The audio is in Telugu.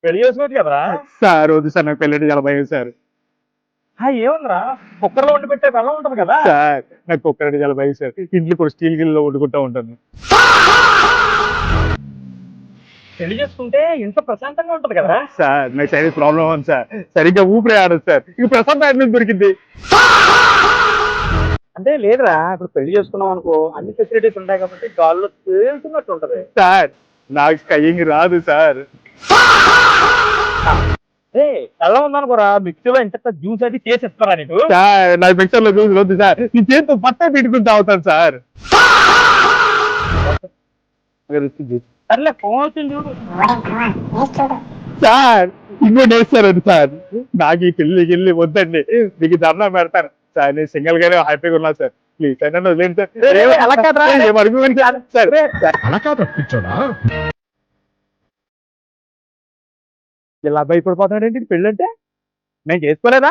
పెళ్లి చేసుకోవచ్చు కదా. సార్ వద్దు సార్, నాకు పెళ్ళంటే చాలా భయం సార్. ఏముందిరా, కుక్కర్లో వండి పెట్టే బెల్లం ఉంటది కదా. సార్ నాకు కుక్కర్ అంటే చాలా భయం సార్. ఇంట్లో కూడా స్టీల్ గిన్నెలో వండుకుంటా ఉంటాను. పెళ్లి చేసుకుంటే ఇంట్లో ప్రశాంతంగా ఉంటది కదా. సార్ నాకు సైనస్ ప్రాబ్లం ఉంది సార్, సరిగ్గా ఊపిరి ఆడదు సార్. ఇక ప్రశాంత ఎక్కడ నుంచి దొరికింది? అంటే లేదురా, ఇప్పుడు పెళ్లి చేసుకున్నాం అనుకో, అన్ని ఫెసిలిటీస్ ఉంటాయి కాబట్టి గాల్లో తేలుతున్నట్టు ఉంటది. సార్ నాకు స్కైయింగ్ రాదు సార్. బెల్లం ఉందనుకోరా, మిక్సీలో ఇంత జ్యూస్ అది చేసి ఇస్తారా నీకు. సార్ నాకు మిక్సర్ లో జ్యూస్ వద్దు సార్, నీ చేతితో పట్ట పెట్టుకుని తాగుతాను సార్. సర్లే, ఫోన్ వచ్చింది చూడు. సార్ ఇంకోటి వేస్తారండి సార్, నాకు ఈ పెళ్లి వద్దండి, మీకు ధర్నా పెడతాను సార్. నేను సింగిల్ గానే హ్యాపీగా ఉన్నా సార్. ప్లీజ్ సార్ నన్ను వదిలేండి సార్. అలా కాదురా. ఏమనుకోండి సార్. అలా కాదు పిచ్చోడా. ఇలా భయపడిపోతున్నాడు ఏంటి పెళ్ళి అంటే? నేను చేసుకోలేదా?